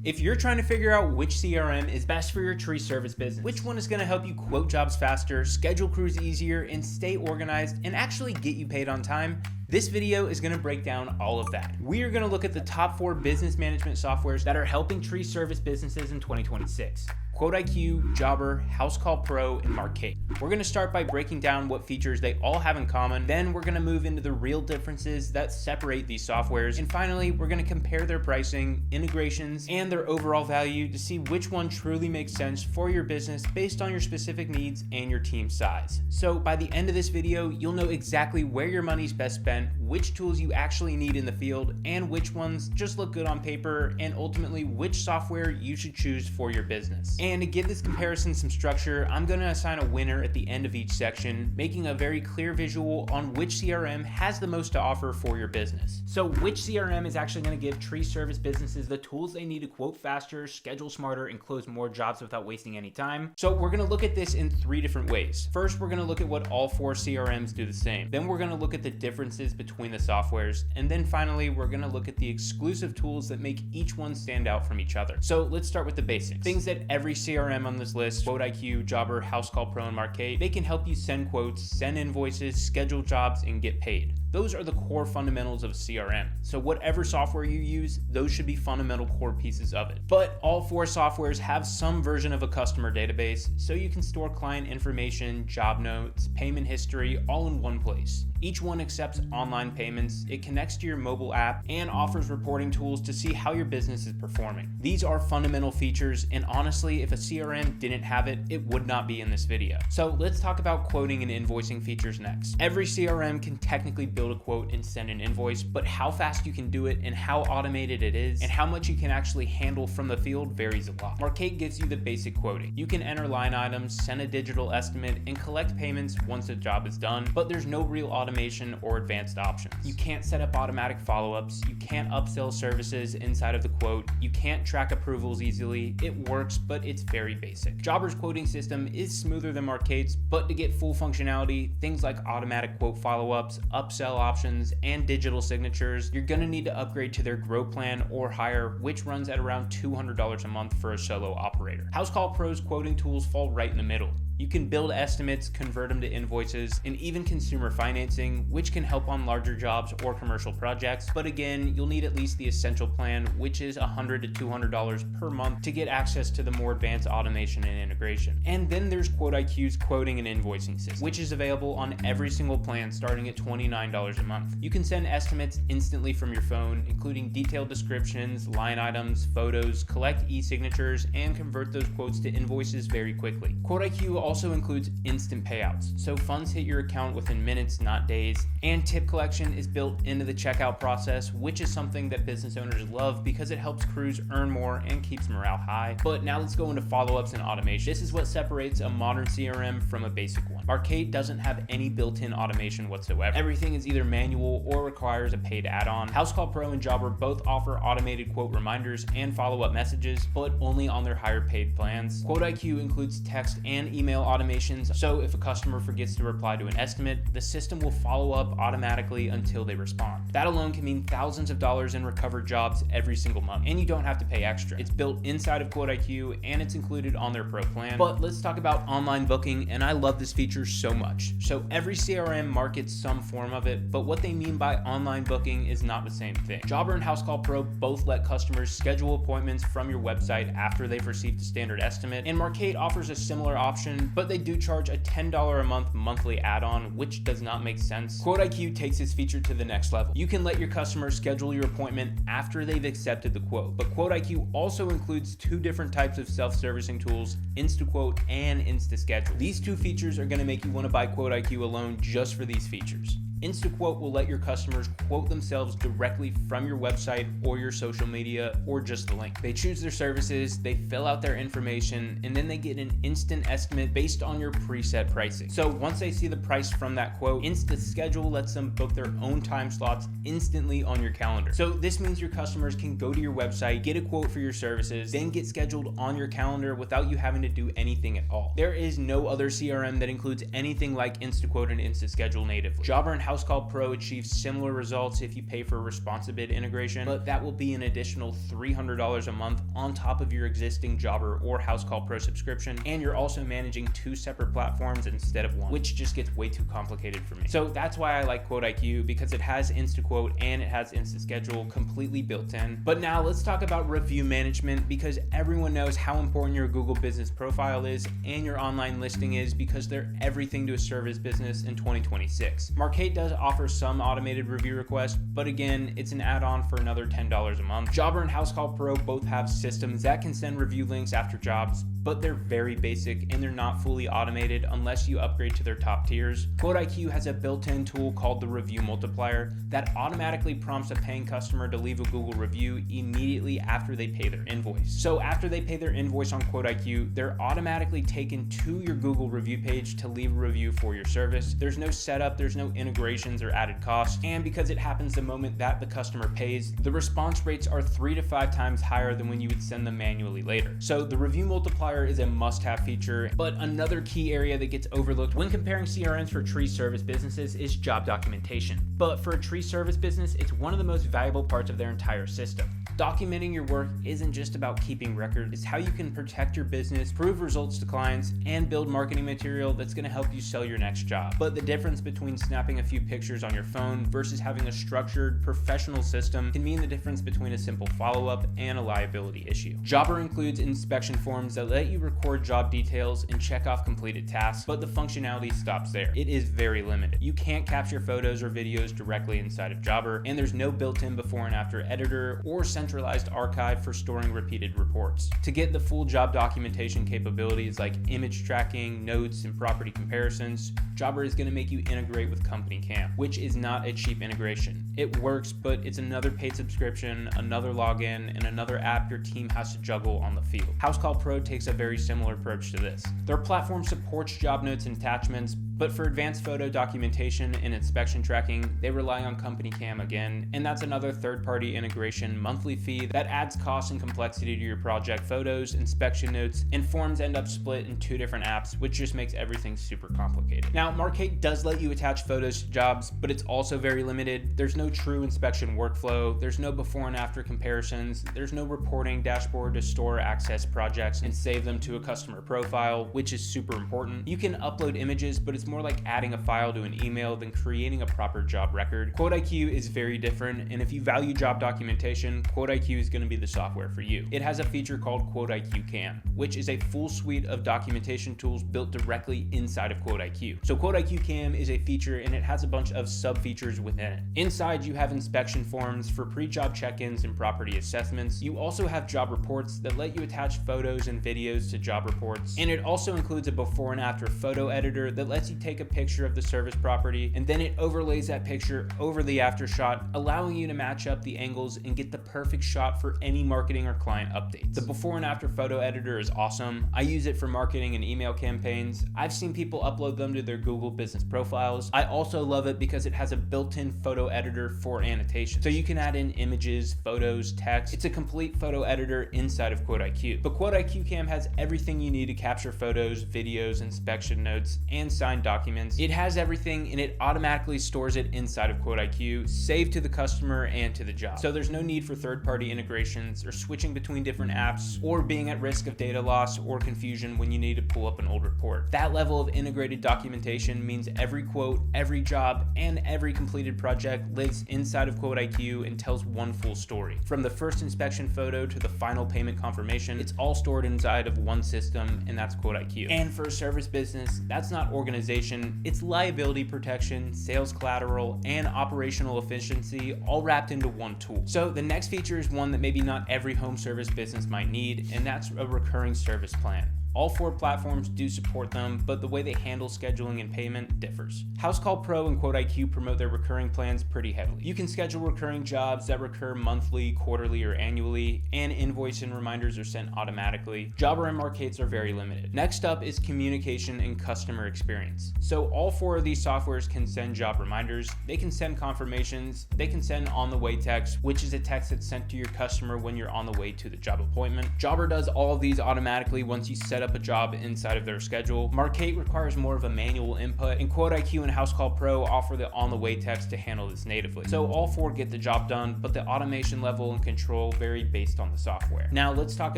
If you're trying to figure out which CRM is best for your tree service business, which one is going to help you quote jobs faster, schedule crews easier, and stay organized and actually get you paid on time, this video is going to break down all of that. We are going to look at the top 4 business management softwares that are helping tree service businesses in 2026. QuoteIQ, Jobber, Housecall Pro, and Markate. We're going to start by breaking down what features they all have in common, then we're going to move into the real differences that separate these softwares, and finally, we're going to compare their pricing, integrations, and their overall value to see which one truly makes sense for your business based on your specific needs and your team size. So by the end of this video, you'll know exactly where your money's best spent, which tools you actually need in the field, and which ones just look good on paper, and ultimately which software you should choose for your business. And to give this comparison some structure, I'm going to assign a winner at the end of each section, making a very clear visual on which CRM has the most to offer for your business. So which CRM is actually going to give tree service businesses the tools they need to quote faster, schedule smarter, and close more jobs without wasting any time? So we're going to look at this in 3 different ways. First, we're going to look at what all 4 CRMs do the same. Then we're going to look at the differences between the softwares. And then finally, we're going to look at the exclusive tools that make each one stand out from each other. So let's start with the basics. Things that every CRM on this list, QuoteIQ, Jobber, Housecall Pro, and Markate, they can help you send quotes, send invoices, schedule jobs, and get paid. Those are the core fundamentals of CRM. So whatever software you use, those should be fundamental core pieces of it. But all 4 softwares have some version of a customer database, so you can store client information, job notes, payment history, all in one place. Each one accepts online payments, it connects to your mobile app, and offers reporting tools to see how your business is performing. These are fundamental features, and honestly, if a CRM didn't have it, it would not be in this video. So let's talk about quoting and invoicing features next. Every CRM can technically build a quote and send an invoice, but how fast you can do it and how automated it is and how much you can actually handle from the field varies a lot. Markate gives you the basic quoting. You can enter line items, send a digital estimate, and collect payments once the job is done, but there's no real automation or advanced options. You can't set up automatic follow-ups, you can't upsell services inside of the quote, you can't track approvals easily. It works, but it's very basic. Jobber's quoting system is smoother than Markate's, but to get full functionality, things like automatic quote follow-ups, upsell options, and digital signatures, you're gonna need to upgrade to their Grow plan or higher, which runs at around $200 a month for a solo operator. Housecall Pro's quoting tools fall right in the middle. You can build estimates, convert them to invoices, and even consumer financing, which can help on larger jobs or commercial projects. But again, you'll need at least the essential plan, which is $100 to $200 per month to get access to the more advanced automation and integration. And then there's QuoteIQ's quoting and invoicing system, which is available on every single plan starting at $29 a month. You can send estimates instantly from your phone, including detailed descriptions, line items, photos, collect e-signatures, and convert those quotes to invoices very quickly. QuoteIQ also includes instant payouts, so funds hit your account within minutes, not days, and tip collection is built into the checkout process, which is something that business owners love because it helps crews earn more and keeps morale high. But now let's go into follow-ups and automation. This is what separates a modern CRM from a basic one. Markate doesn't have any built-in automation whatsoever. Everything is either manual or requires a paid add-on. Housecall Pro and Jobber both offer automated quote reminders and follow-up messages, but only on their higher paid plans. QuoteIQ includes text and email automations, so if a customer forgets to reply to an estimate, the system will follow up automatically until they respond. That alone can mean thousands of dollars in recovered jobs every single month, and you don't have to pay extra. It's built inside of QuoteIQ and it's included on their Pro plan. But let's talk about online booking, and I love this feature so much. So every CRM markets some form of it, but what they mean by online booking is not the same thing. Jobber and Housecall Pro both let customers schedule appointments from your website after they've received a standard estimate, and Markate offers a similar option, but they do charge a $10 a month monthly add-on, which does not make sense. QuoteIQ takes this feature to the next level. You can let your customers schedule your appointment after they've accepted the quote, but QuoteIQ also includes 2 different types of self-servicing tools, InstaQuote and InstaSchedule. These 2 features are going to make you want to buy QuoteIQ alone just for these features. InstaQuote will let your customers quote themselves directly from your website or your social media or just the link. They choose their services, they fill out their information, and then they get an instant estimate based on your preset pricing. So once they see the price from that quote, InstaSchedule lets them book their own time slots instantly on your calendar. So this means your customers can go to your website, get a quote for your services, then get scheduled on your calendar without you having to do anything at all. There is no other CRM that includes anything like InstaQuote and InstaSchedule natively. Jobber and Housecall Pro achieves similar results if you pay for ResponsiBid integration, but that will be an additional $300 a month on top of your existing Jobber or Housecall Pro subscription, and you're also managing 2 separate platforms instead of 1, which just gets way too complicated for me. So that's why I like QuoteIQ, because it has InstaQuote and it has InstaSchedule completely built in. But now let's talk about review management, because everyone knows how important your Google business profile is and your online listing is, because they're everything to a service business in 2026. Markate does offer some automated review requests, but again, it's an add-on for another $10 a month. Jobber and Housecall Pro both have systems that can send review links after jobs, but they're very basic and they're not fully automated unless you upgrade to their top tiers. QuoteIQ has a built-in tool called the Review Multiplier that automatically prompts a paying customer to leave a Google review immediately after they pay their invoice. So after they pay their invoice on QuoteIQ, they're automatically taken to your Google review page to leave a review for your service. There's no setup, there's no integrations or added costs, and because it happens the moment that the customer pays, the response rates are 3 to 5 times higher than when you would send them manually later. So the Review Multiplier is a must-have feature, but another key area that gets overlooked when comparing CRMs for tree service businesses is job documentation. But for a tree service business, it's one of the most valuable parts of their entire system. Documenting your work isn't just about keeping records, it's how you can protect your business, prove results to clients, and build marketing material that's going to help you sell your next job. But the difference between snapping a few pictures on your phone versus having a structured, professional system can mean the difference between a simple follow-up and a liability issue. Jobber includes inspection forms that let you record job details and check off completed tasks, but the functionality stops there. It is very limited. You can't capture photos or videos directly inside of Jobber, and there's no built-in before and after editor or centralized archive for storing repeated reports. To get the full job documentation capabilities like image tracking, notes, and property comparisons, Jobber is going to make you integrate with Company Cam, which is not a cheap integration. It works, but it's another paid subscription, another login, and another app your team has to juggle on the field. Housecall Pro takes a very similar approach to this. Their platform supports job notes and attachments, but for advanced photo documentation and inspection tracking, they rely on Company Cam again, and that's another third-party integration monthly fee that adds cost and complexity to your project. Photos, inspection notes, and forms end up split in 2 different apps, which just makes everything super complicated. Now, Markate does let you attach photos to jobs, but it's also very limited. There's no true inspection workflow, there's no before and after comparisons, there's no reporting dashboard to store access projects and save them to a customer profile, which is super important. You can upload images, but it's more like adding a file to an email than creating a proper job record. QuoteIQ is very different, and if you value job documentation, QuoteIQ is going to be the software for you. It has a feature called QuoteIQ Cam, which is a full suite of documentation tools built directly inside of QuoteIQ. So QuoteIQ Cam is a feature, and it has a bunch of sub-features within it. Inside, you have inspection forms for pre-job check-ins and property assessments. You also have job reports that let you attach photos and videos to job reports, and it also includes a before and after photo editor that lets you take a picture of the service property, and then it overlays that picture over the after shot, allowing you to match up the angles and get the perfect shot for any marketing or client updates. The before and after photo editor is awesome. I use it for marketing and email campaigns. I've seen people upload them to their Google business profiles. I also love it because it has a built-in photo editor for annotation. So you can add in images, photos, text. It's a complete photo editor inside of QuoteIQ. But QuoteIQ Cam has everything you need to capture photos, videos, inspection notes, and signed documents. It has everything, and it automatically stores it inside of QuoteIQ, saved to the customer and to the job. So there's no need for third-party integrations or switching between different apps or being at risk of data loss or confusion when you need to pull up an old report. That level of integrated documentation means every quote, every job, and every completed project lives inside of QuoteIQ and tells one full story. From the first inspection photo to the final payment confirmation, it's all stored inside of one system, and that's QuoteIQ. And for a service business, that's not organization, it's liability protection, sales collateral, and operational efficiency all wrapped into one tool. So the next feature is one that maybe not every home service business might need, and that's a recurring service plan. All 4 platforms do support them, but the way they handle scheduling and payment differs. Housecall Pro and QuoteIQ promote their recurring plans pretty heavily. You can schedule recurring jobs that recur monthly, quarterly, or annually, and invoice and reminders are sent automatically. Jobber and Markates are very limited. Next up is communication and customer experience. So all 4 of these softwares can send job reminders, they can send confirmations, they can send on-the-way text, which is a text that's sent to your customer when you're on the way to the job appointment. Jobber does all of these automatically once you set up up a job inside of their schedule. Markate requires more of a manual input, and QuoteIQ and Housecall Pro offer the on-the-way text to handle this natively. So all four get the job done, but the automation level and control vary based on the software. Now let's talk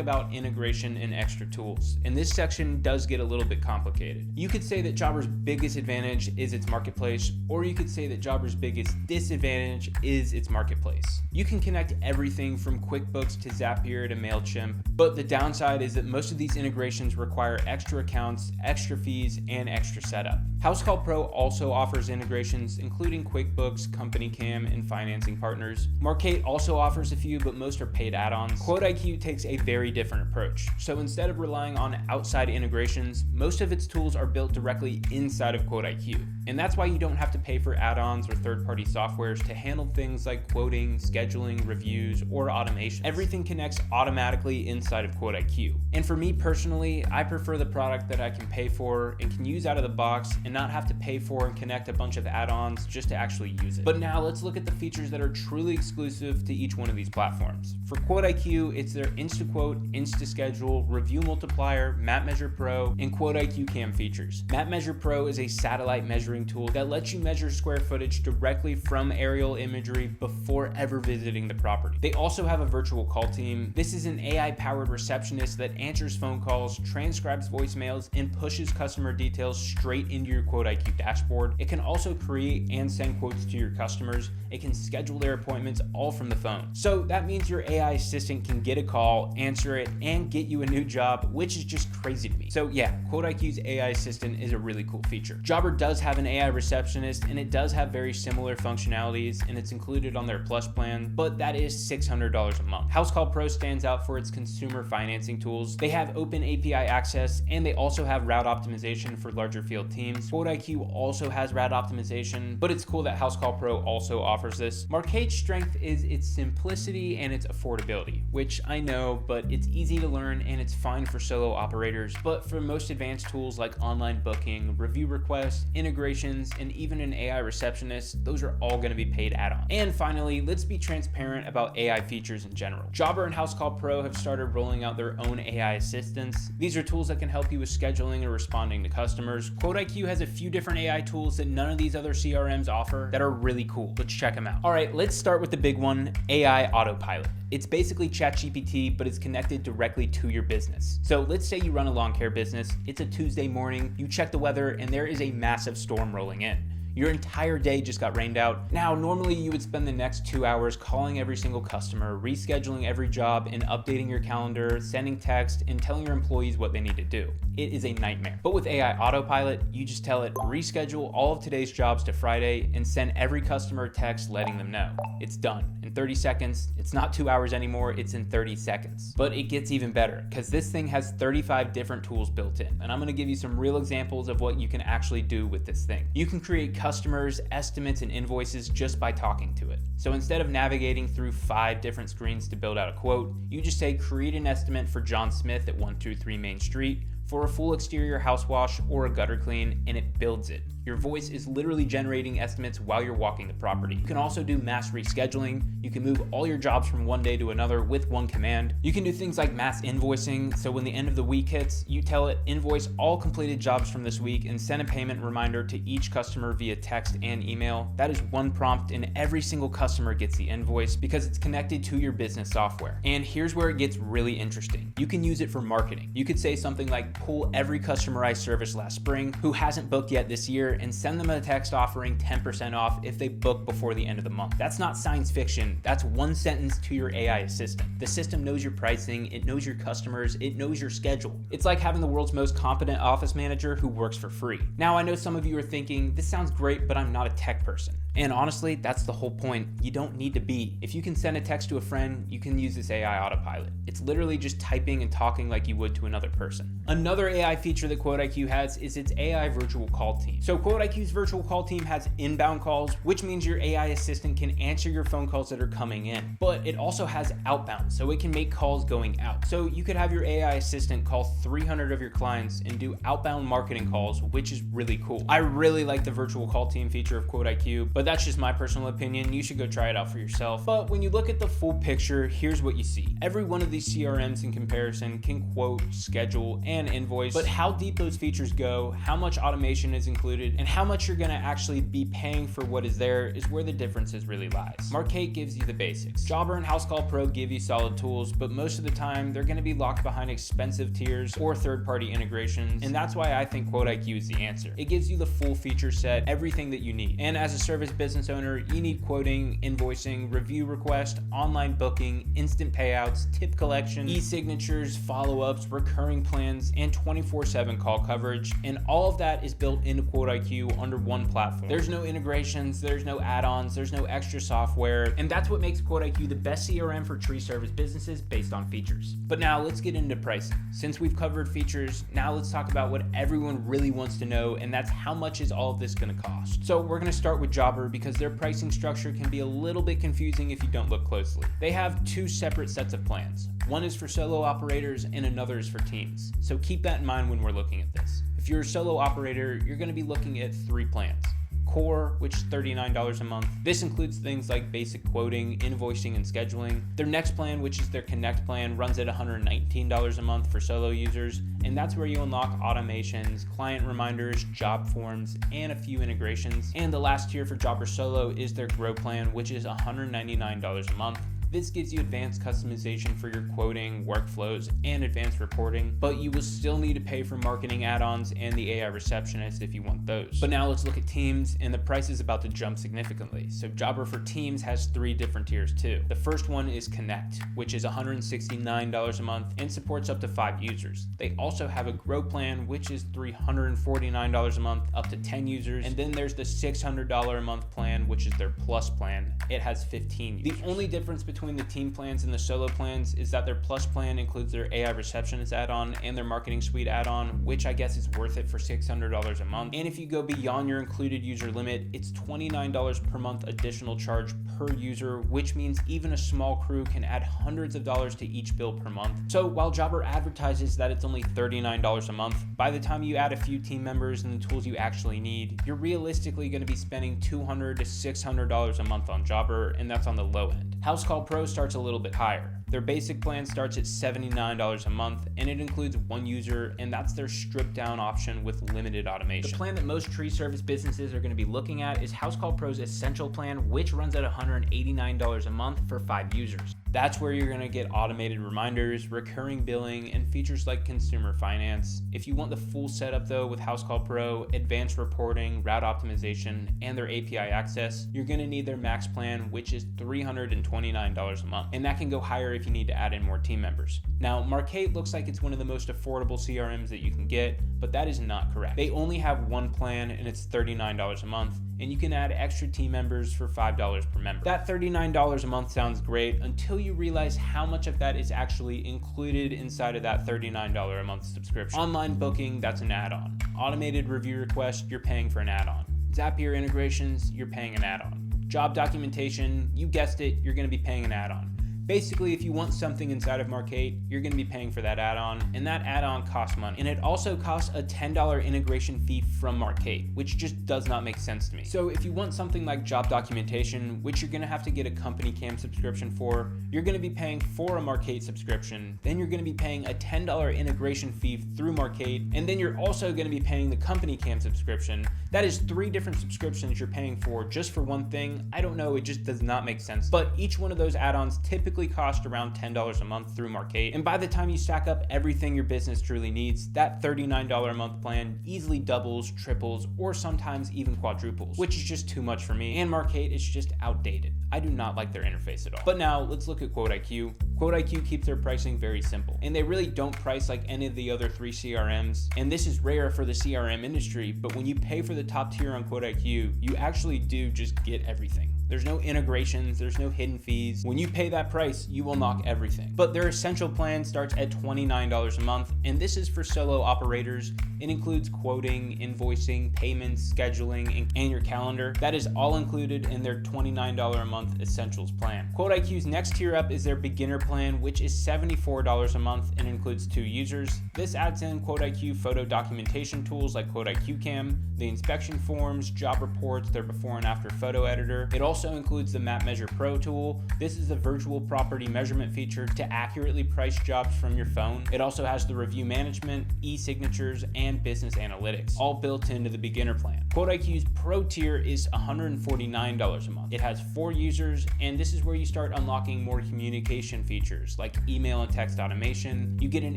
about integration and extra tools. And this section does get a little bit complicated. You could say that Jobber's biggest advantage is its marketplace, or you could say that Jobber's biggest disadvantage is its marketplace. You can connect everything from QuickBooks to Zapier to MailChimp, but the downside is that most of these integrations require extra accounts, extra fees, and extra setup. Housecall Pro also offers integrations including QuickBooks, Company Cam, and financing partners. Markate also offers a few, but most are paid add-ons. QuoteIQ takes a very different approach. So instead of relying on outside integrations, most of its tools are built directly inside of QuoteIQ. And that's why you don't have to pay for add-ons or third-party softwares to handle things like quoting, scheduling, reviews, or automation. Everything connects automatically inside of QuoteIQ. And for me personally, I prefer the product that I can pay for and can use out of the box and not have to pay for and connect a bunch of add-ons just to actually use it. But now let's look at the features that are truly exclusive to each one of these platforms. For QuoteIQ, it's their InstaQuote, InstaSchedule, Review Multiplier, MapMeasure Pro, and QuoteIQ Cam features. MapMeasure Pro is a satellite measuring tool that lets you measure square footage directly from aerial imagery before ever visiting the property. They also have a virtual call team. This is an AI-powered receptionist that answers phone calls, transcribes voicemails, and pushes customer details straight into your QuoteIQ dashboard. It can also create and send quotes to your customers. It can schedule their appointments all from the phone. So that means your AI assistant can get a call, answer it, and get you a new job, which is just crazy to me. So yeah, QuoteIQ's AI assistant is a really cool feature. Jobber does have an AI receptionist, and it does have very similar functionalities, and it's included on their Plus plan, but that is $600 a month. Housecall Pro stands out for its consumer financing tools. They have open API access, and they also have route optimization for larger field teams. QuoteIQ also has route optimization, but it's cool that Housecall Pro also offers this. Markate's strength is its simplicity and its affordability, which I know, but it's easy to learn and it's fine for solo operators. But for most advanced tools like online booking, review requests, integrations, and even an AI receptionist, those are all going to be paid add-ons. And finally, let's be transparent about AI features in general. Jobber and Housecall Pro have started rolling out their own AI assistants. These are tools that can help you with scheduling and responding to customers. QuoteIQ has a few different AI tools that none of these other CRMs offer that are really cool. Let's check them out. All right, let's start with the big one, AI Autopilot. It's basically ChatGPT, but it's connected directly to your business. So let's say you run a lawn care business. It's a Tuesday morning, you check the weather, and there is a massive storm rolling in. Your entire day just got rained out. Now, normally you would spend the next 2 hours calling every single customer, rescheduling every job, and updating your calendar, sending text, and telling your employees what they need to do. It is a nightmare. But with AI Autopilot, you just tell it, reschedule all of today's jobs to Friday, and send every customer a text letting them know. It's done in 30 seconds. It's not 2 hours anymore, it's in 30 seconds. But it gets even better, because this thing has 35 different tools built in. And I'm gonna give you some real examples of what you can actually do with this thing. You can create customers, estimates, and invoices just by talking to it. So instead of navigating through 5 different screens to build out a quote, you just say create an estimate for John Smith at 123 Main Street for a full exterior house wash or a gutter clean, and it builds it. Your voice is literally generating estimates while you're walking the property. You can also do mass rescheduling. You can move all your jobs from one day to another with one command. You can do things like mass invoicing. So when the end of the week hits, you tell it invoice all completed jobs from this week and send a payment reminder to each customer via text and email. That is one prompt and every single customer gets the invoice because it's connected to your business software. And here's where it gets really interesting. You can use it for marketing. You could say something like pull every customer I serviced last spring who hasn't booked yet this year and send them a text offering 10% off if they book before the end of the month. That's not science fiction. That's one sentence to your AI assistant. The system knows your pricing, it knows your customers, it knows your schedule. It's like having the world's most competent office manager who works for free. Now, I know some of you are thinking, this sounds great, but I'm not a tech person. And honestly, that's the whole point. You don't need to be. If you can send a text to a friend, you can use this AI Autopilot. It's literally just typing and talking like you would to another person. Another AI feature that QuoteIQ has is its AI virtual call team. So QuoteIQ's virtual call team has inbound calls, which means your AI assistant can answer your phone calls that are coming in. But it also has outbound, so it can make calls going out. So you could have your AI assistant call 300 of your clients and do outbound marketing calls, which is really cool. I really like the virtual call team feature of QuoteIQ, but But that's just my personal opinion. You should go try it out for yourself. But when you look at the full picture, here's what you see. Every one of these CRMs in comparison can quote, schedule, and invoice, but how deep those features go, how much automation is included, and how much you're gonna actually be paying for what is there is where the differences really lies. Markate gives you the basics. Jobber and Housecall Pro give you solid tools, but most of the time they're gonna be locked behind expensive tiers or third-party integrations, and that's why I think QuoteIQ is the answer. It gives you the full feature set, everything that you need. And as a service business owner, you need quoting, invoicing, review request, online booking, instant payouts, tip collection, e-signatures, follow-ups, recurring plans, and 24/7 call coverage. And all of that is built into QuoteIQ under one platform. There's no integrations, there's no add-ons, there's no extra software, and that's what makes QuoteIQ the best CRM for tree service businesses based on features. But now let's get into pricing. Since we've covered features, now let's talk about what everyone really wants to know, and that's how much is all of this gonna cost. So we're gonna start with Jobber because their pricing structure can be a little bit confusing if you don't look closely. They have two separate sets of plans. One is for solo operators and another is for teams. So keep that in mind when we're looking at this. If you're a solo operator, you're gonna be looking at 3 plans. Core, which is $39 a month. This includes things like basic quoting, invoicing, and scheduling. Their next plan, which is their Connect plan, runs at $119 a month for solo users, and that's where you unlock automations, client reminders, job forms, and a few integrations. And the last tier for Jobber Solo is their Grow plan, which is $199 a month. This gives you advanced customization for your quoting, workflows, and advanced reporting, but you will still need to pay for marketing add-ons and the AI receptionist if you want those. But now let's look at teams, and the price is about to jump significantly. So Jobber for Teams has 3 different tiers too. The first one is Connect, which is $169 a month and supports up to 5 users. They also have a Grow plan, which is $349 a month, up to 10 users. And then there's the $600 a month plan, which is their Plus plan. It has 15 users. The only difference between the team plans and the solo plans is that their Plus plan includes their AI receptionist add-on and their marketing suite add-on, which I guess is worth it for $600 a month. And if you go beyond your included user limit, it's $29 per month additional charge per user, which means even a small crew can add hundreds of dollars to each bill per month. So while Jobber advertises that it's only $39 a month, by the time you add a few team members and the tools you actually need, you're realistically going to be spending $200 to $600 a month on Jobber, and that's on the low end. Housecall Pro starts a little bit higher. Their basic plan starts at $79 a month, and it includes 1 user, and that's their stripped down option with limited automation. The plan that most tree service businesses are going to be looking at is Housecall Pro's Essential plan, which runs at $189 a month for 5 users. That's where you're going to get automated reminders, recurring billing, and features like consumer finance. If you want the full setup though with Housecall Pro, advanced reporting, route optimization, and their API access, you're going to need their Max plan, which is $329 a month. And that can go higher if you need to add in more team members. Now, Markate looks like it's one of the most affordable CRMs that you can get, but that is not correct. They only have one plan and it's $39 a month, and you can add extra team members for $5 per member. That $39 a month sounds great until you realize how much of that is actually included inside of that $39 a month subscription. Online booking, that's an add-on. Automated review request, you're paying for an add-on. Zapier integrations, you're paying an add-on. Job documentation, you guessed it, you're gonna be paying an add-on. Basically, if you want something inside of Markate, you're going to be paying for that add-on, and that add-on costs money. And it also costs a $10 integration fee from Markate, which just does not make sense to me. So if you want something like job documentation, which you're going to have to get a company cam subscription for, you're going to be paying for a Markate subscription. Then you're going to be paying a $10 integration fee through Markate, and then you're also going to be paying the company cam subscription. That is 3 different subscriptions you're paying for just for one thing. I don't know, it just does not make sense. But each one of those add-ons typically cost around $10 a month through Markate, and by the time you stack up everything your business truly needs, that $39 a month plan easily doubles, triples, or sometimes even quadruples, which is just too much for me, and Markate is just outdated. I do not like their interface at all. But now let's look at QuoteIQ. QuoteIQ keeps their pricing very simple, and they really don't price like any of the other 3 CRMs, and this is rare for the CRM industry, but when you pay for the top tier on QuoteIQ, you actually do just get everything. There's no integrations, there's no hidden fees. When you pay that price, you will unlock everything. But their essential plan starts at $29 a month, and this is for solo operators. It includes quoting, invoicing, payments, scheduling, and your calendar. That is all included in their $29 a month Essentials plan. QuoteIQ's next tier up is their beginner plan, which is $74 a month and includes 2 users. This adds in QuoteIQ photo documentation tools like QuoteIQ Cam, the inspection forms, job reports, their before and after photo editor. It also includes the MapMeasure Pro tool. This is the virtual property measurement feature to accurately price jobs from your phone. It also has the review management, e-signatures, and business analytics, all built into the beginner plan. QuoteIQ's Pro tier is $149 a month. It has 4 users, and this is where you start unlocking more communication features like email and text automation. You get an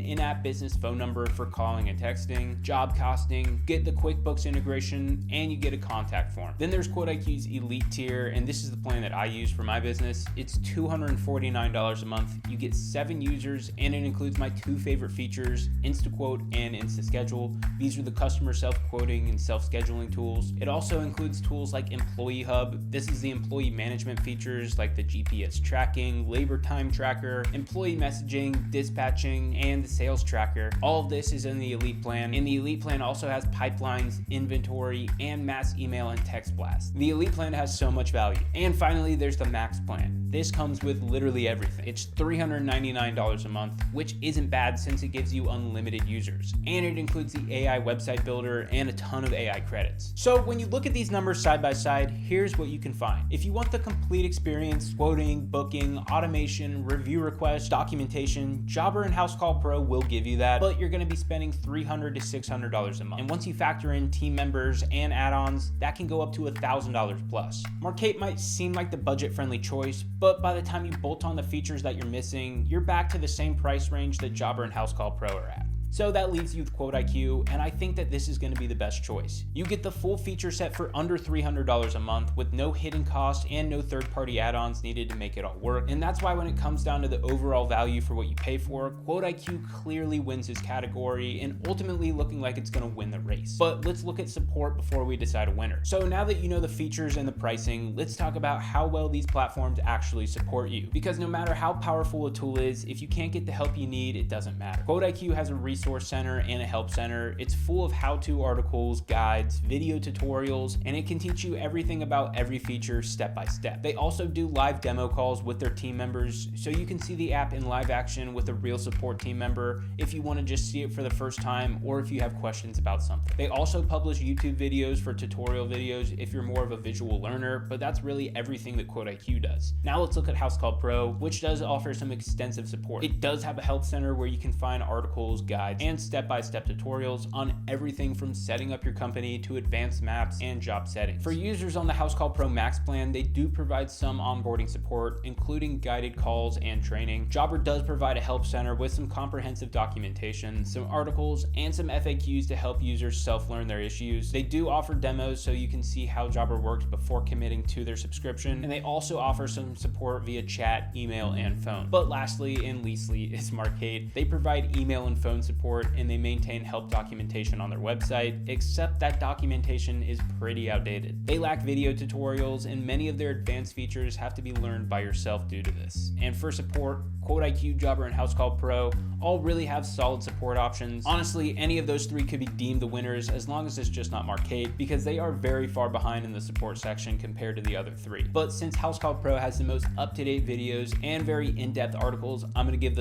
in-app business phone number for calling and texting, job costing, get the QuickBooks integration, and you get a contact form. Then there's QuoteIQ's Elite tier, and this is the plan that I use for my business. It's $249 a month. You get 7 users, and it includes my 2 favorite features, InstaQuote and InstaSchedule. These are the customer self-quoting and self-scheduling tools. It also includes tools like EmployeeHub. This is the employee management features like the GPS tracking, labor time tracker, employee messaging, dispatching, and the sales tracker. All of this is in the Elite plan, and the Elite plan also has pipelines, inventory, and mass email and text blasts. The Elite plan has so much value. And finally, there's the Max plan. This comes with literally everything. It's $399 a month, which isn't bad since it gives you unlimited users. And it includes the AI website builder and a ton of AI credits. So when you look at these numbers side by side, here's what you can find. If you want the complete experience, quoting, booking, automation, review requests, documentation, Jobber and Housecall Pro will give you that, but you're gonna be spending $300 to $600 a month. And once you factor in team members and add-ons, that can go up to $1,000 plus. Markate might seem like the budget-friendly choice, but by the time you bolt on the features that you're missing, you're back to the same price range that Jobber and Housecall Pro are at. So that leaves you with QuoteIQ, and I think that this is going to be the best choice. You get the full feature set for under $300 a month with no hidden cost and no third-party add-ons needed to make it all work. And that's why when it comes down to the overall value for what you pay for, QuoteIQ clearly wins this category and ultimately looking like it's going to win the race. But let's look at support before we decide a winner. So now that you know the features and the pricing, let's talk about how well these platforms actually support you. Because no matter how powerful a tool is, if you can't get the help you need, it doesn't matter. QuoteIQ has a resource center and a help center. It's full of how-to articles, guides, video tutorials, and it can teach you everything about every feature step by step. They also do live demo calls with their team members, so you can see the app in live action with a real support team member if you want to just see it for the first time or if you have questions about something. They also publish YouTube videos for tutorial videos if you're more of a visual learner, but that's really everything that QuoteIQ does. Now let's look at Housecall Pro, which does offer some extensive support. It does have a help center where you can find articles, guides, and step-by-step tutorials on everything from setting up your company to advanced maps and job settings. For users on the Housecall Pro Max plan, they do provide some onboarding support, including guided calls and training. Jobber does provide a help center with some comprehensive documentation, some articles, and some FAQs to help users self-learn their issues. They do offer demos so you can see how Jobber works before committing to their subscription, and they also offer some support via chat, email, and phone. But lastly and leastly is Markate. They provide email and phone support, and they maintain help documentation on their website, except that documentation is pretty outdated. They lack video tutorials, and many of their advanced features have to be learned by yourself due to this. And for support, QuoteIQ, Jobber, and Housecall Pro all really have solid support options. Honestly, any of those 3 could be deemed the winners as long as it's just not Markate, because they are very far behind in the support section compared to the other 3. But since Housecall Pro has the most up-to-date videos and very in-depth articles, I'm going to give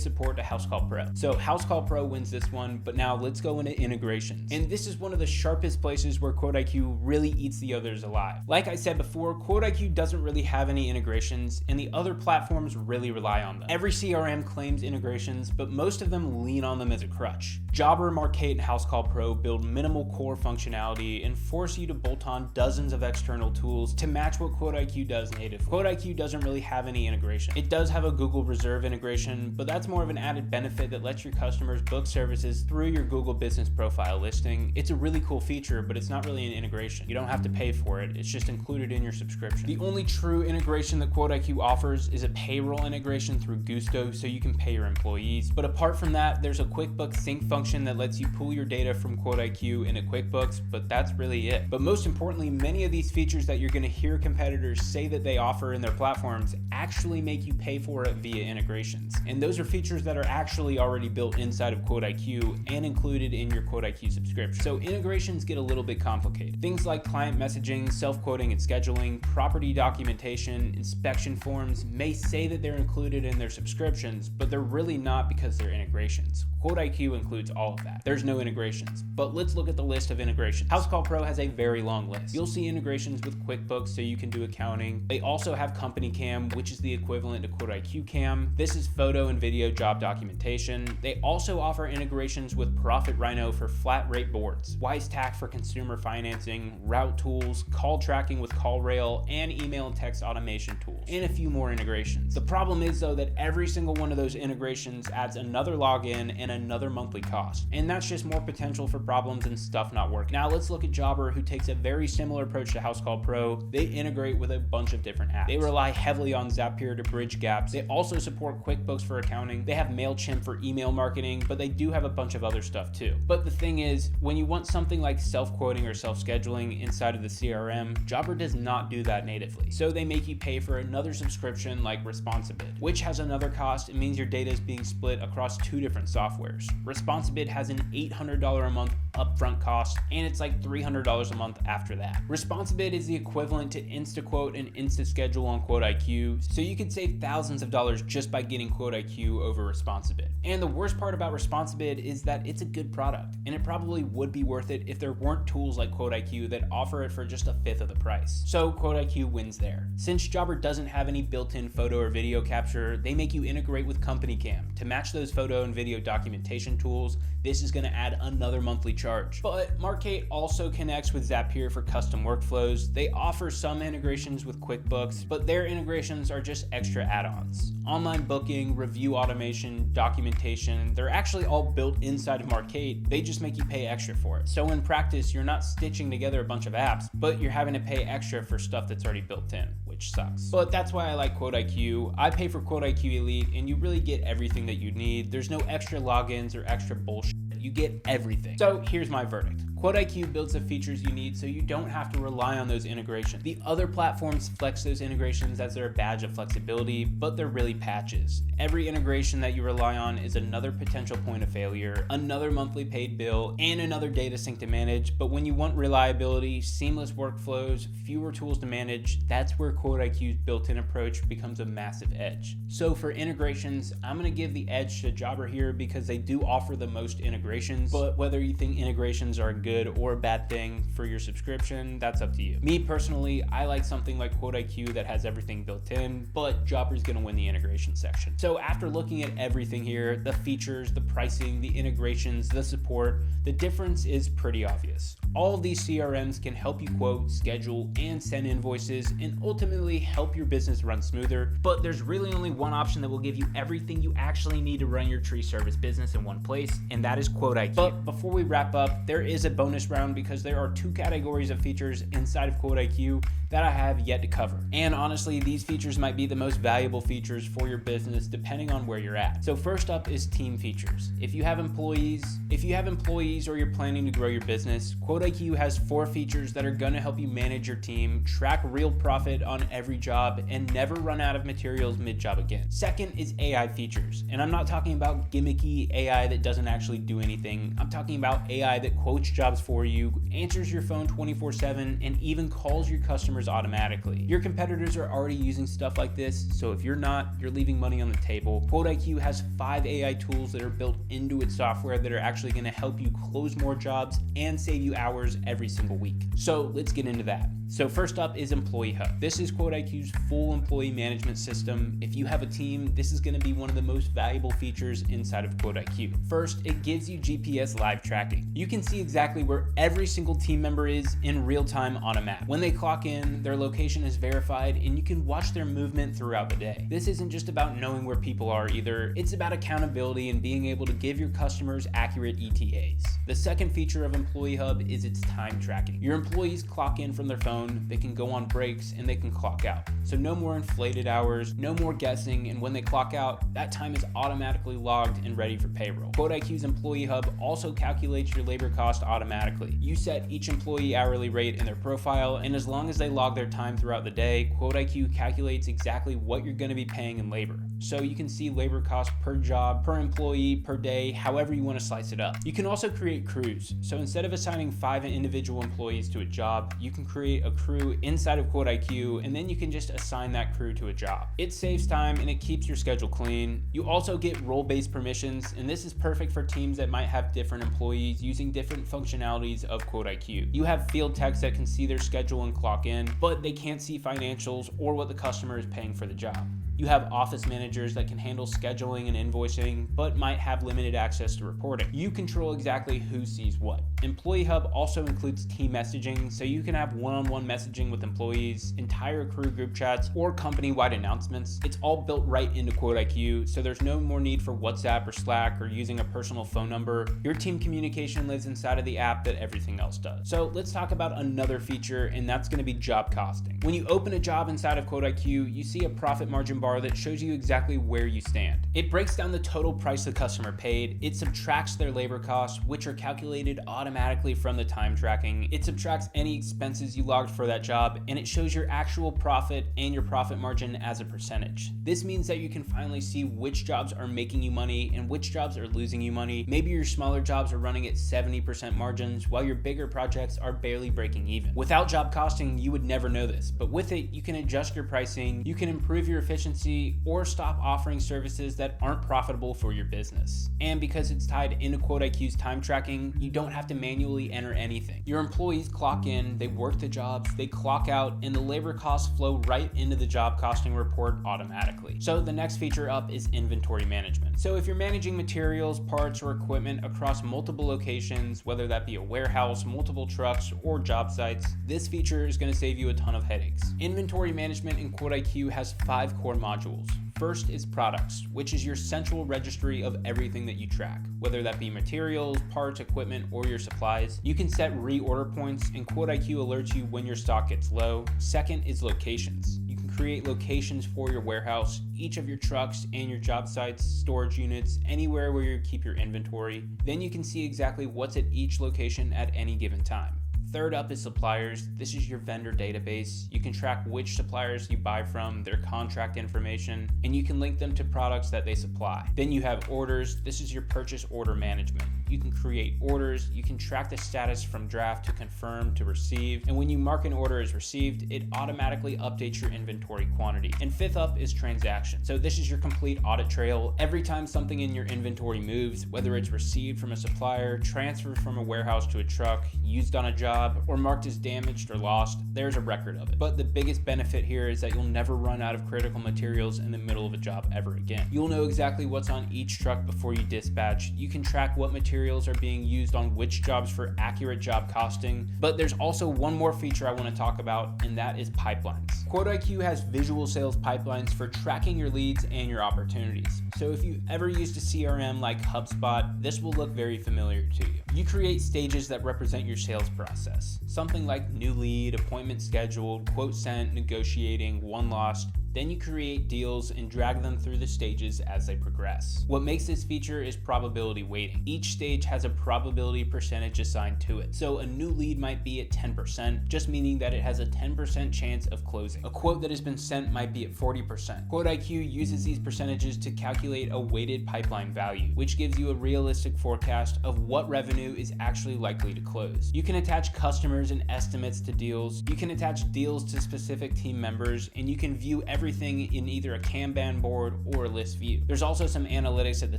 support to Housecall Pro. So Housecall Pro wins this one, but now let's go into integrations. And this is one of the sharpest places where QuoteIQ really eats the others alive. Like I said before, QuoteIQ doesn't really have any integrations, and the other platforms really rely on them. Every CRM claims integrations, but most of them lean on them as a crutch. Jobber, Markate, and Housecall Pro build minimal core functionality and force you to bolt on dozens of external tools to match what QuoteIQ does native. QuoteIQ doesn't really have any integration. It does have a Google Reserve integration, but that's more of an added benefit that lets your customers book services through your Google Business Profile listing. It's a really cool feature, but it's not really an integration. You don't have to pay for it. It's just included in your subscription. The only true integration that QuoteIQ offers is a payroll integration through Gusto, so you can pay your employees. But apart from that, there's a QuickBooks sync function function that lets you pull your data from QuoteIQ into QuickBooks, but that's really it. But most importantly, many of these features that you're going to hear competitors say that they offer in their platforms actually make you pay for it via integrations. And those are features that are actually already built inside of QuoteIQ and included in your QuoteIQ subscription. So integrations get a little bit complicated. Things like client messaging, self-quoting and scheduling, property documentation, inspection forms may say that they're included in their subscriptions, but they're really not because they're integrations. QuoteIQ includes all of that. There's no integrations, but let's look at the list of integrations. Housecall Pro has a very long list. You'll see integrations with QuickBooks so you can do accounting. They also have Company Cam, which is the equivalent to QuoteIQ Cam. This is photo and video job documentation. They also offer integrations with Profit Rhino for flat rate boards, WiseTac for consumer financing, route tools, call tracking with CallRail, and email and text automation tools, and a few more integrations. The problem is though that every single one of those integrations adds another login and another monthly cost, and that's just more potential for problems and stuff not working. Now let's look at Jobber, who takes a very similar approach to Housecall Pro. They integrate with a bunch of different apps. They rely heavily on Zapier to bridge gaps. They also support QuickBooks for accounting. They have MailChimp for email marketing, but they do have a bunch of other stuff too. But the thing is, when you want something like self-quoting or self-scheduling inside of the CRM, Jobber does not do that natively. So they make you pay for another subscription like Responsibid, which has another cost. It means your data is being split across two different softwares. Responsibid has an $800 a month upfront cost, and it's like $300 a month after that. Responsibid is the equivalent to InstaQuote and InstaSchedule on QuoteIQ, so you could save thousands of dollars just by getting QuoteIQ over Responsibid. And the worst part about Responsibid is that it's a good product, and it probably would be worth it if there weren't tools like QuoteIQ that offer it for just a fifth of the price. So QuoteIQ wins there. Since Jobber doesn't have any built-in photo or video capture, they make you integrate with Company Cam to match those photo and video documentation tools. This is going to add another monthly charge. But Markate also connects with Zapier for custom workflows. They offer some integrations with QuickBooks, but their integrations are just extra add-ons. Online booking, review automation, documentation, they're actually all built inside of Markate. They just make you pay extra for it. So in practice, you're not stitching together a bunch of apps, but you're having to pay extra for stuff that's already built in, which sucks. But that's why I like QuoteIQ. I pay for QuoteIQ Elite, and you really get everything that you need. There's no extra logins or extra bullshit. You get everything. So here's my verdict. QuoteIQ builds the features you need so you don't have to rely on those integrations. The other platforms flex those integrations as their badge of flexibility, but they're really patches. Every integration that you rely on is another potential point of failure, another monthly paid bill, and another data sync to manage. But when you want reliability, seamless workflows, fewer tools to manage, that's where QuoteIQ's built-in approach becomes a massive edge. So for integrations, I'm gonna give the edge to Jobber here because they do offer the most integrations, but whether you think integrations are good or a bad thing for your subscription, that's up to you. Me personally, I like something like QuoteIQ that has everything built in, but Jobber's gonna win the integration section. So after looking at everything here, the features, the pricing, the integrations, the support, the difference is pretty obvious. All of these CRMs can help you quote, schedule, and send invoices, and ultimately help your business run smoother, but there's really only one option that will give you everything you actually need to run your tree service business in one place, and that is QuoteIQ. But before we wrap up, there is a bonus round because there are two categories of features inside of QuoteIQ that I have yet to cover. And honestly, these features might be the most valuable features for your business depending on where you're at. So first up is team features. If you have employees or you're planning to grow your business, QuoteIQ has 4 features that are gonna help you manage your team, track real profit on every job, and never run out of materials mid-job again. Second is AI features. And I'm not talking about gimmicky AI that doesn't actually do anything. I'm talking about AI that quotes jobs for you, answers your phone 24/7, and even calls your customers automatically. Your competitors are already using stuff like this, so if you're not, you're leaving money on the table. QuoteIQ has 5 AI tools that are built into its software that are actually going to help you close more jobs and save you hours every single week. So let's get into that. So first up is EmployeeHub. This is QuoteIQ's full employee management system. If you have a team, this is going to be one of the most valuable features inside of QuoteIQ. First, it gives you GPS live tracking. You can see exactly where every single team member is in real time on a map. When they clock in, their location is verified and you can watch their movement throughout the day. This isn't just about knowing where people are either. It's about accountability and being able to give your customers accurate ETAs. The second feature of EmployeeHub is its time tracking. Your employees clock in from their phone phone, they can go on breaks, and they can clock out. So no more inflated hours, no more guessing, and when they clock out, that time is automatically logged and ready for payroll. QuoteIQ's Employee Hub also calculates your labor cost automatically. You set each employee hourly rate in their profile, and as long as they log their time throughout the day, QuoteIQ calculates exactly what you're going to be paying in labor. So you can see labor cost per job, per employee, per day, however you want to slice it up. You can also create crews. So instead of assigning 5 individual employees to a job, you can create a crew inside of QuoteIQ, and then you can just assign that crew to a job. It saves time and it keeps your schedule clean. You also get role-based permissions, and this is perfect for teams that might have different employees using different functionalities of QuoteIQ. You have field techs that can see their schedule and clock in, but they can't see financials or what the customer is paying for the job. You have office managers that can handle scheduling and invoicing, but might have limited access to reporting. You control exactly who sees what. Employee Hub also includes team messaging, so you can have one-on-one messaging with employees, entire crew group chats, or company-wide announcements. It's all built right into QuoteIQ, so there's no more need for WhatsApp or Slack or using a personal phone number. Your team communication lives inside of the app that everything else does. So let's talk about another feature, and that's going to be job costing. When you open a job inside of QuoteIQ, you see a profit margin bar that shows you exactly where you stand. It breaks down the total price the customer paid, it subtracts their labor costs, which are calculated automatically from the time tracking, it subtracts any expenses you logged for that job, and it shows your actual profit and your profit margin as a percentage. This means that you can finally see which jobs are making you money and which jobs are losing you money. Maybe your smaller jobs are running at 70% margins, while your bigger projects are barely breaking even. Without job costing, you would never know this, but with it, you can adjust your pricing, you can improve your efficiency, or stop offering services that aren't profitable for your business. And because it's tied into QuoteIQ's time tracking, you don't have to manually enter anything. Your employees clock in, they work the jobs, they clock out, and the labor costs flow right into the job costing report automatically. So the next feature up is inventory management. So if you're managing materials, parts, or equipment across multiple locations, whether that be a warehouse, multiple trucks, or job sites, this feature is going to save you a ton of headaches. Inventory management in QuoteIQ has 5 core modules. First is products, which is your central registry of everything that you track, whether that be materials, parts, equipment, or your supplies. You can set reorder points, and QuoteIQ alerts you when your stock gets low. Second is locations. You can create locations for your warehouse, each of your trucks and your job sites, storage units, anywhere where you keep your inventory. Then you can see exactly what's at each location at any given time. Third up is suppliers. This is your vendor database. You can track which suppliers you buy from, their contract information, and you can link them to products that they supply. Then you have orders. This is your purchase order management. You can create orders, you can track the status from draft to confirm to receive, and when you mark an order as received, it automatically updates your inventory quantity. And fifth up is transactions. So this is your complete audit trail. Every time something in your inventory moves, whether it's received from a supplier, transferred from a warehouse to a truck, used on a job, or marked as damaged or lost, there's a record of it. But the biggest benefit here is that you'll never run out of critical materials in the middle of a job ever again. You'll know exactly what's on each truck before you dispatch. You can track what materials are being used on which jobs for accurate job costing. But there's also one more feature I want to talk about, and that is pipelines. QuoteIQ has visual sales pipelines for tracking your leads and your opportunities. So if you've ever used a CRM like HubSpot, this will look very familiar to you. You create stages that represent your sales process. Something like new lead, appointment scheduled, quote sent, negotiating, one lost. Then you create deals and drag them through the stages as they progress. What makes this feature is probability weighting. Each stage has a probability percentage assigned to it. So a new lead might be at 10%, just meaning that it has a 10% chance of closing. A quote that has been sent might be at 40%. QuoteIQ uses these percentages to calculate a weighted pipeline value, which gives you a realistic forecast of what revenue is actually likely to close. You can attach customers and estimates to deals. You can attach deals to specific team members, and you can view everything in either a Kanban board or a list view. There's also some analytics at the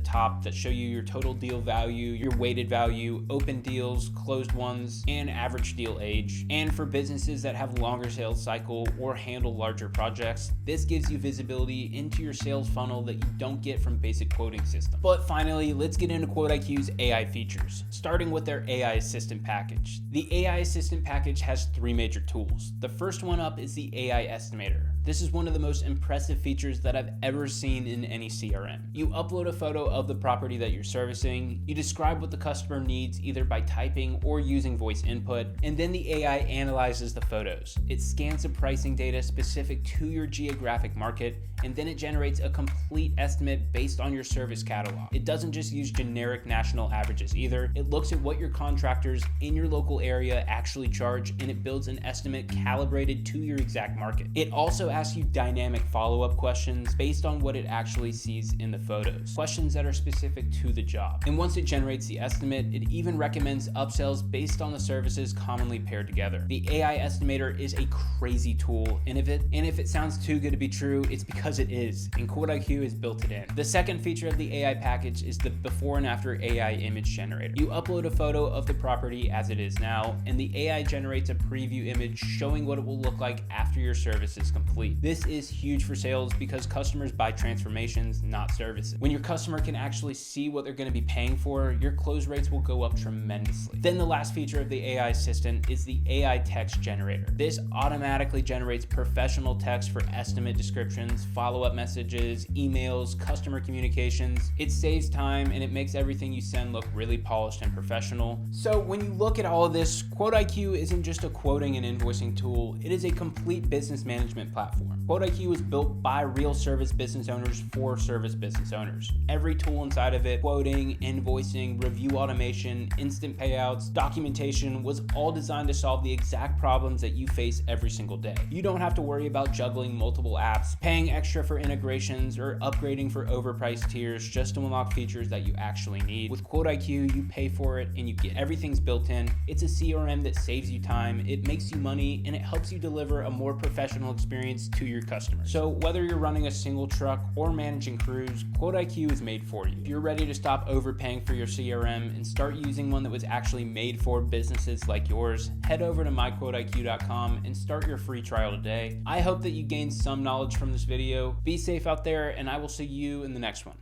top that show you your total deal value, your weighted value, open deals, closed ones, and average deal age. And for businesses that have longer sales cycle or handle larger projects, this gives you visibility into your sales funnel that you don't get from basic quoting systems. But finally, let's get into QuoteIQ's AI features, starting with their AI Assistant package. The AI Assistant package has 3 major tools. The first one up is the AI Estimator. This is one of the most impressive features that I've ever seen in any CRM. You upload a photo of the property that you're servicing, you describe what the customer needs either by typing or using voice input, and then the AI analyzes the photos. It scans the pricing data specific to your geographic market, and then it generates a complete estimate based on your service catalog. It doesn't just use generic national averages either. It looks at what your contractors in your local area actually charge, and it builds an estimate calibrated to your exact market. It also asks you dynamic follow-up questions based on what it actually sees in the photos, questions that are specific to the job. And once it generates the estimate, it even recommends upsells based on the services commonly paired together. The AI estimator is a crazy tool, and if it sounds too good to be true, it's because it is, and QuoteIQ has built it in. The second feature of the AI package is the before and after AI image generator. You upload a photo of the property as it is now, and the AI generates a preview image showing what it will look like after your service is complete. This is huge for sales because customers buy transformations, not services. When your customer can actually see what they're going to be paying for, your close rates will go up tremendously. Then the last feature of the AI assistant is the AI text generator. This automatically generates professional text for estimate descriptions, follow-up messages, emails, customer communications. It saves time and it makes everything you send look really polished and professional. So when you look at all of this, QuoteIQ isn't just a quoting and invoicing tool, it is a complete business management platform. QuoteIQ was built by real service business owners for service business owners. Every tool inside of it, quoting, invoicing, review automation, instant payouts, documentation, was all designed to solve the exact problems that you face every single day. You don't have to worry about juggling multiple apps, paying extra for integrations, or upgrading for overpriced tiers just to unlock features that you actually need. With QuoteIQ, you pay for it and you get everything's built in. It's a CRM that saves you time, it makes you money, and it helps you deliver a more professional experience to your customers. So whether you're running a single truck or managing crews, QuoteIQ is made for you. If you're ready to stop overpaying for your CRM and start using one that was actually made for businesses like yours, head over to myquoteiq.com and start your free trial today. I hope that you gained some knowledge from this video. Be safe out there, and I will see you in the next one.